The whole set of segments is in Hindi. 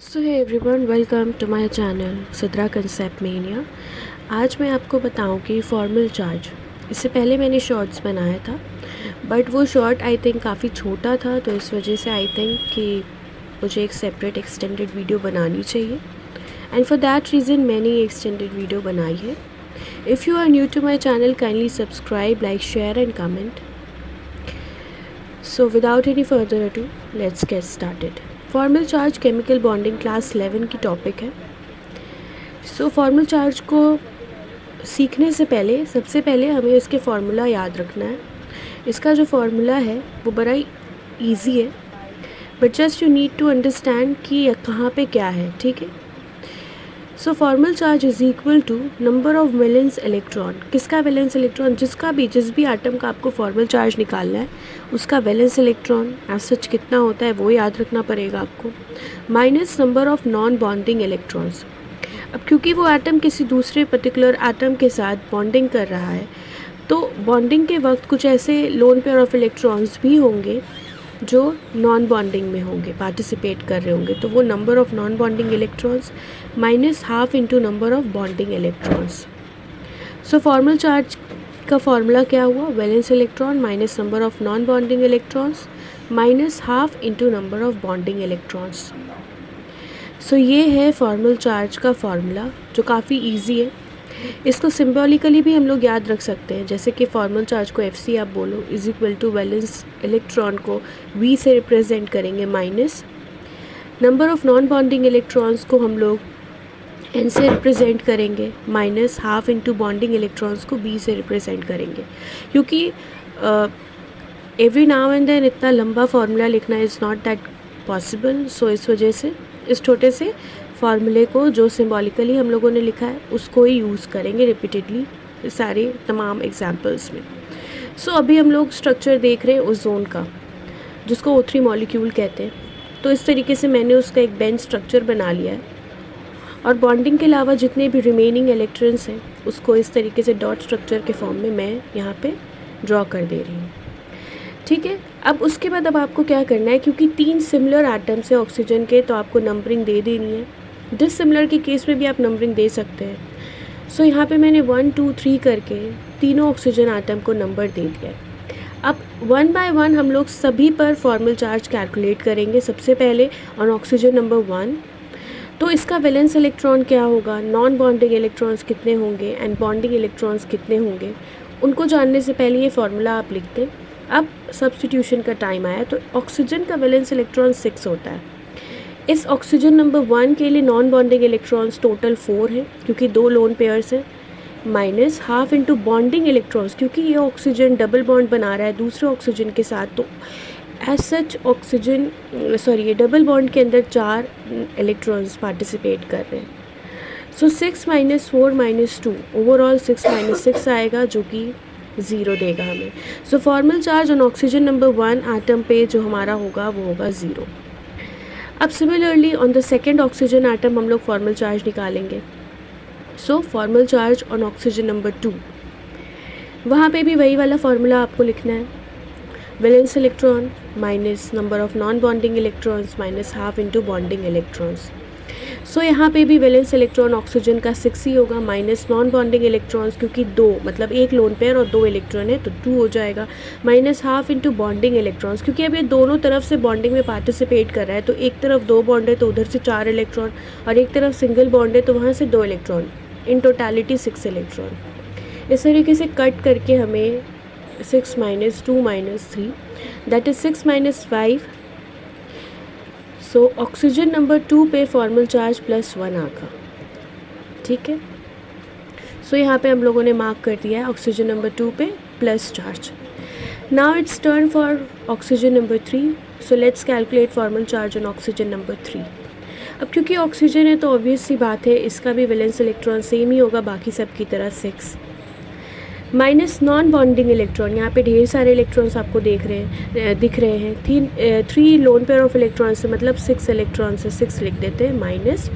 So hey everyone, welcome to my channel Sidra concept mania. आज मैं आपको बताऊंगी फॉर्मल चार्ज। इससे पहले मैंने शॉर्ट्स बनाया था, बट वो शॉर्ट आई थिंक काफ़ी छोटा था, तो इस वजह से आई थिंक कि मुझे एक सेपरेट एक्सटेंडेड वीडियो बनानी चाहिए, एंड फॉर दैट रीज़न मैंने ये एक्सटेंडेड वीडियो बनाई है। If you are new to my channel, kindly subscribe, like, share and comment. So without any further ado, let's get started. Formal charge chemical bonding class 11 की टॉपिक है। सो फॉर्मल चार्ज को सीखने से पहले सबसे पहले हमें इसके फार्मूला याद रखना है। इसका जो फार्मूला है वो बड़ा ही ईजी है, but just you need to understand कि कहाँ पे क्या है, ठीक है। So formal charge is equal to number of valence electron. किसका वैलेंस इलेक्ट्रॉन? जिस भी आटम का आपको फॉर्मल चार्ज निकालना है उसका वैलेंस इलेक्ट्रॉन एज सच कितना होता है वो याद रखना पड़ेगा आपको, minus number of non bonding electrons. अब क्योंकि वो एटम किसी दूसरे पर्टिकुलर एटम के साथ बॉन्डिंग कर रहा है, तो बॉन्डिंग के वक्त कुछ ऐसे लोन पेयर ऑफ इलेक्ट्रॉन्स भी होंगे जो नॉन बॉन्डिंग में होंगे, पार्टिसिपेट कर रहे होंगे। तो वो number of non bonding electrons minus half into number of bonding electrons. So formal charge का फॉर्मूला क्या हुआ? Valence electron minus number of non bonding electrons minus half into number of bonding electrons. So ये है फॉर्मल चार्ज का फॉर्मूला, जो काफ़ी ईजी है। इसको सिम्बॉलिकली भी हम लोग याद रख सकते हैं, जैसे कि फॉर्मल चार्ज को FC आप बोलो is equal to valence electron को V से रिप्रेजेंट करेंगे, minus number of non bonding electrons को हम लोग N से रिप्रेजेंट करेंगे, minus half into bonding electrons को B से रिप्रेजेंट करेंगे। क्योंकि एवरी नाउ एंड देन इतना लंबा फार्मूला लिखना इज़ नॉट दैट पॉसिबल। सो इस वजह से इस छोटे से फार्मूले को जो सिंबॉलिकली हम लोगों ने लिखा है उसको ही यूज़ करेंगे रिपीटेडली सारे तमाम एग्जांपल्स में। सो अभी हम लोग स्ट्रक्चर देख रहे हैं ओजोन का, जिसको O3 मॉलिक्यूल कहते हैं। तो इस तरीके से मैंने उसका एक बेंच स्ट्रक्चर बना लिया है, और बॉन्डिंग के अलावा जितने भी रिमेनिंग इलेक्ट्रॉन्स हैं उसको इस तरीके से डॉट स्ट्रक्चर के फॉर्म में मैं यहाँ पे ड्रॉ कर दे रही हूँ, ठीक है। अब उसके बाद अब आपको क्या करना है, क्योंकि 3 सिमिलर एटम्स है ऑक्सीजन के, तो आपको नंबरिंग दे देनी है। डिसिमिलर के केस में भी आप नंबरिंग दे सकते हैं। सो यहाँ पे मैंने 1 2 3 करके तीनों ऑक्सीजन आटम को नंबर दे दिया है। अब 1 बाय 1 हम लोग सभी पर फॉर्मल चार्ज कैलकुलेट करेंगे। सबसे पहले ऑन ऑक्सीजन नंबर 1, तो इसका वैलेंस इलेक्ट्रॉन क्या होगा, नॉन बॉन्डिंग इलेक्ट्रॉन्स कितने होंगे एंड बॉन्डिंग इलेक्ट्रॉन्स कितने होंगे, उनको जानने से पहले ये फार्मूला आप लिखते हैं। अब सब्स्टिट्यूशन का टाइम आया, तो ऑक्सीजन का वैलेंस इलेक्ट्रॉन 6 होता है। इस ऑक्सीजन नंबर 1 के लिए नॉन बॉन्डिंग इलेक्ट्रॉन्स टोटल 4 हैं, क्योंकि 2 लोन पेयर्स हैं, minus half into bonding electrons, क्योंकि ये ऑक्सीजन डबल बॉन्ड बना रहा है दूसरे ऑक्सीजन के साथ, तो एज सच ये डबल बॉन्ड के अंदर 4 इलेक्ट्रॉन्स पार्टिसिपेट कर रहे हैं। So 6 minus 4 minus 2, overall 6 minus 6 आएगा, जो कि 0 देगा हमें। So formal charge on oxygen number 1 atom पे जो हमारा होगा वो होगा 0। अब similarly on the second oxygen atom हम लोग फॉर्मल चार्ज निकालेंगे। So formal charge on oxygen number 2, वहाँ पे भी वही वाला फार्मूला आपको लिखना है। Valence electron minus number of non bonding electrons minus half into bonding electrons. So यहाँ पे भी वैलेंस इलेक्ट्रॉन ऑक्सीजन का 6 ही होगा, माइनस नॉन बॉन्डिंग इलेक्ट्रॉन्स, क्योंकि 2 मतलब एक लोन पेयर और 2 इलेक्ट्रॉन है तो 2 हो जाएगा, minus half into bonding electrons, क्योंकि अब ये दोनों तरफ से बॉन्डिंग में पार्टिसिपेट कर रहा है। तो एक तरफ 2 बॉन्ड है तो उधर से 4 इलेक्ट्रॉन, और एक तरफ सिंगल बॉन्ड है तो वहाँ से 2 इलेक्ट्रॉन, इन टोटलिटी 6 इलेक्ट्रॉन। इस तरीके से कट करके हमें 6 minus 2 minus 3, that is 6 minus 5। So oxygen number 2 पे फॉर्मल चार्ज +1 आगा, ठीक है। सो यहाँ पे हम लोगों ने मार्क कर दिया है ऑक्सीजन नंबर 2 पे plus charge. Now it's turn for oxygen number 3। So let's calculate formal charge on oxygen number 3। अब क्योंकि ऑक्सीजन है तो ऑब्वियस सी बात है इसका भी वैलेंस इलेक्ट्रॉन सेम ही होगा बाकी सब की तरह, 6, माइनस नॉन बॉन्डिंग इलेक्ट्रॉन। यहाँ पे ढेर सारे इलेक्ट्रॉन्स आपको दिख रहे हैं। 3 लोन पेयर ऑफ इलेक्ट्रॉन्स है, मतलब 6 इलेक्ट्रॉन्स है, 6 लिख देते हैं, minus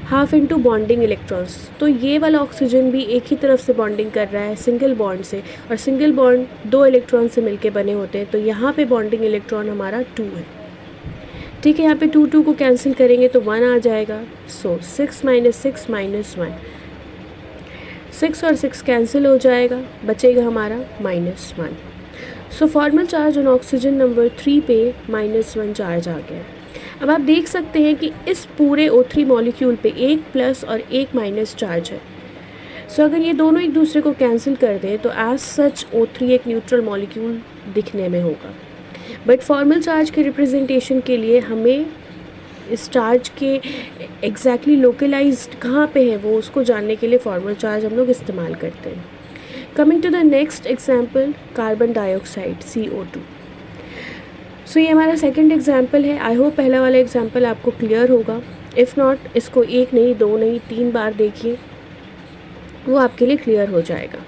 half into bonding electrons. तो ये वाला ऑक्सीजन भी एक ही तरफ से बॉन्डिंग कर रहा है, सिंगल बॉन्ड से, और सिंगल बॉन्ड 2 इलेक्ट्रॉन से मिलके बने होते हैं, तो यहाँ पे बॉन्डिंग इलेक्ट्रॉन हमारा 2 है, ठीक है, यहाँ पे 2 को कैंसिल करेंगे तो 1 आ जाएगा। सो 6 - 6 - 1, 6 और 6 कैंसिल हो जाएगा, बचेगा हमारा -1। So formal charge on oxygen number 3 पे -1 चार्ज आ गया। अब आप देख सकते हैं कि इस पूरे O3 मॉलिक्यूल पे एक प्लस और एक माइनस चार्ज है। सो अगर ये दोनों एक दूसरे को कैंसिल कर दें तो एज सच O3 एक न्यूट्रल मॉलिक्यूल दिखने में होगा। बट फॉर्मल चार्ज के रिप्रेजेंटेशन के लिए हमें इस चार्ज के एग्जैक्टली लोकलाइज्ड कहाँ पे है वो उसको जानने के लिए फॉर्मल चार्ज हम लोग इस्तेमाल करते हैं। Coming to the next example, carbon dioxide CO2। So ये हमारा सेकंड एग्जाम्पल है। आई होप पहला वाला एग्जाम्पल आपको क्लियर होगा। इफ़ नॉट, इसको 1 नहीं 2 नहीं 3 बार देखिए, वो आपके लिए क्लियर हो जाएगा।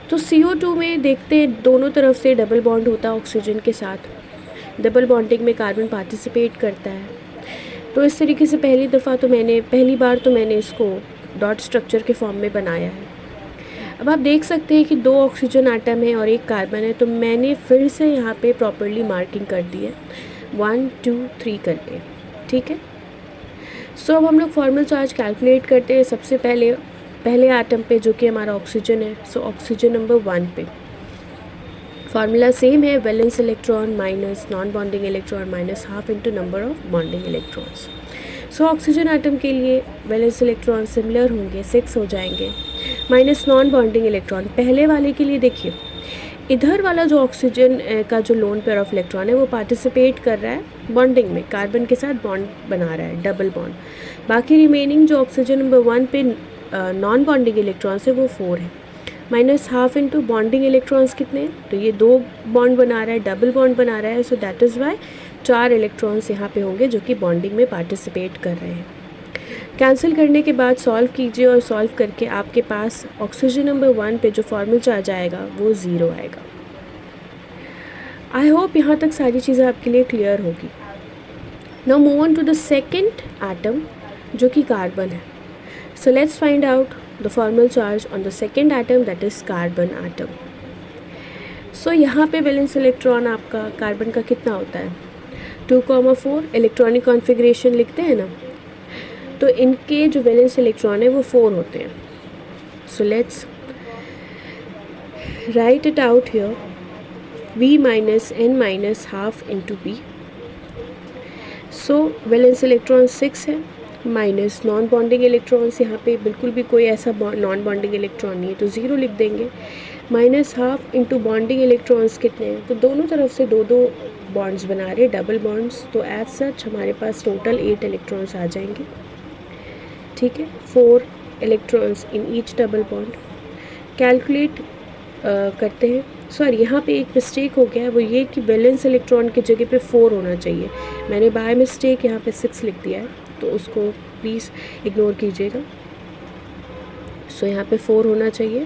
तो CO2 में देखते हैं दोनों तरफ से डबल बॉन्ड होता है ऑक्सीजन के साथ। डबल बॉन्डिंग में कार्बन पार्टिसिपेट करता है। तो इस तरीके से पहली बार तो मैंने इसको डॉट स्ट्रक्चर के फॉर्म में बनाया है। अब आप देख सकते हैं कि 2 ऑक्सीजन आटम है और 1 कार्बन है, तो मैंने फिर से यहाँ पे प्रॉपरली मार्किंग कर दी है 1 2 3 करके। ठीक है, सो अब हम लोग फॉर्मल चार्ज कैलकुलेट करते हैं। सबसे पहले आटम पे जो कि हमारा ऑक्सीजन है, सो ऑक्सीजन नंबर 1 पे फार्मूला सेम है, valence electron minus non bonding electron minus half into number of bonding electrons. So oxygen atom के लिए वैलेंस इलेक्ट्रॉन सिमिलर होंगे, 6 हो जाएंगे, माइनस नॉन बॉन्डिंग इलेक्ट्रॉन। पहले वाले के लिए देखिए, इधर वाला जो ऑक्सीजन का जो लोन पेयर ऑफ इलेक्ट्रॉन है वो पार्टिसिपेट कर रहा है बॉन्डिंग में, कार्बन के साथ बॉन्ड बना रहा है, डबल बॉन्ड। बाकी रिमेनिंग जो ऑक्सीजन नंबर 1 पे नॉन बॉन्डिंग इलेक्ट्रॉन्स है वो 4 है, minus half into bonding electrons कितने हैं, तो ये 2 बॉन्ड बना रहा है, डबल बॉन्ड बना रहा है। So that is why 4 electrons यहाँ पे होंगे जो कि बॉन्डिंग में पार्टिसिपेट कर रहे हैं। कैंसिल करने के बाद सॉल्व कीजिए और सॉल्व करके आपके पास ऑक्सीजन नंबर 1 पे जो फॉर्मल चार्ज आएगा वो 0 आएगा। आई होप यहाँ तक सारी चीज़ें आपके लिए क्लियर होगी। Now move on to the second atom जो कि कार्बन है। So let's find out the formal charge on the second atom, that is carbon atom. So यहाँ पे वैलेंस इलेक्ट्रॉन आपका कार्बन का कितना होता है, 2,4। इलेक्ट्रॉनिक कॉन्फ़िगरेशन लिखते हैं ना, तो इनके जो वैलेंस इलेक्ट्रॉन है वो 4 होते हैं। So let's write it out here, V minus n minus half into B। So valence electron 6 है, माइनस नॉन बॉन्डिंग इलेक्ट्रॉन्स, यहाँ पे बिल्कुल भी कोई ऐसा नॉन बॉन्डिंग इलेक्ट्रॉन नहीं है तो 0 लिख देंगे, minus half into bonding electrons कितने हैं, तो दोनों तरफ से 2 बॉन्ड्स बना रहे हैं, डबल बॉन्ड्स। तो एज सच हमारे पास टोटल 8 इलेक्ट्रॉन्स आ जाएंगे। ठीक है, 4 electrons in each double bond. Calculate करते हैं। सॉरी, यहाँ पे एक मिस्टेक हो गया है, वो ये कि वैलेंस इलेक्ट्रॉन की जगह पे 4 होना चाहिए, मैंने बाय मिस्टेक यहाँ पे 6 लिख दिया है, तो उसको प्लीज़ इग्नोर कीजिएगा। सो यहाँ पे 4 होना चाहिए।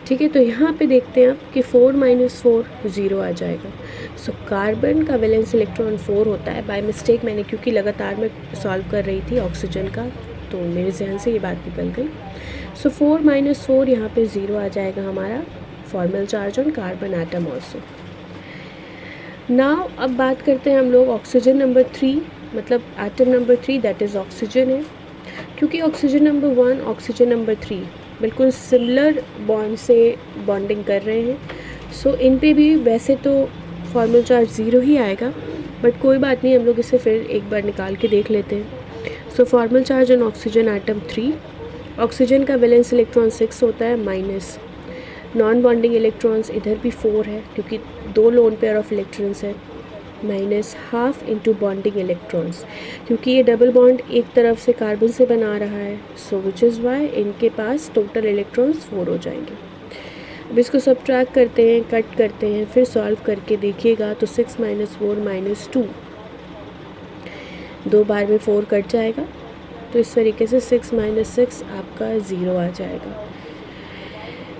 ठीक है, तो यहाँ पे देखते हैं आप कि 4 माइनस 4 0 आ जाएगा। सो कार्बन का वैलेंस इलेक्ट्रॉन 4 होता है। बाय मिस्टेक मैंने, क्योंकि लगातार मैं सॉल्व कर रही थी ऑक्सीजन का, तो मेरे जहन से ये बात निकल गई। सो 4 माइनस 4 यहाँ पे 0 आ जाएगा हमारा formal charge on carbon atom also. Now अब बात करते हैं हम लोग ऑक्सीजन नंबर 3, मतलब atom number 3 that is oxygen है। क्योंकि ऑक्सीजन नंबर 1 ऑक्सीजन नंबर 3 बिल्कुल सिमिलर बॉन्ड से बॉन्डिंग कर रहे हैं, सो इन पे भी वैसे तो फॉर्मल चार्ज 0 ही आएगा, बट कोई बात नहीं, हम लोग इसे फिर एक बार निकाल के देख लेते हैं। So formal charge on oxygen atom 3, oxygen का वैलेंस इलेक्ट्रॉन 6 होता है, माइनस नॉन बॉन्डिंग इलेक्ट्रॉन्स इधर भी 4 है क्योंकि 2 लोन पेयर ऑफ इलेक्ट्रॉन्स है, minus half into bonding electrons, क्योंकि ये डबल बॉन्ड एक तरफ से कार्बन से बना रहा है, सो विच इज़ वाई इनके पास टोटल इलेक्ट्रॉन्स 4 हो जाएंगे। अब इसको सब्ट्रैक्ट करते हैं, कट करते हैं, फिर सॉल्व करके देखिएगा तो 6 माइनस 4 माइनस 2, 2 बार में 4 कट जाएगा, तो इस तरीके से 6 माइनस 6 आपका 0 आ जाएगा।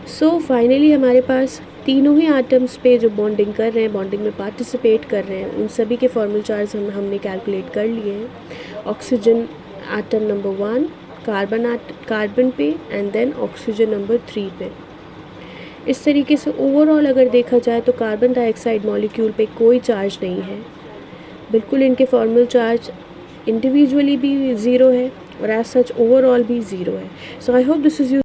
सो फाइनली हमारे पास तीनों ही आटम्स पे जो बॉन्डिंग कर रहे हैं, बॉन्डिंग में पार्टिसिपेट कर रहे हैं, उन सभी के फॉर्मल चार्ज हमने कैलकुलेट कर लिए हैं। ऑक्सीजन आटम नंबर 1 कार्बन पे एंड देन ऑक्सीजन नंबर 3 पे। इस तरीके से ओवरऑल अगर देखा जाए तो कार्बन डाइऑक्साइड मॉलिक्यूल पे कोई चार्ज नहीं है, बिल्कुल इनके फॉर्मल चार्ज इंडिविजुअली भी ज़ीरो है और एज सच ओवरऑल भी ज़ीरो है. सो आई होप दिस इज़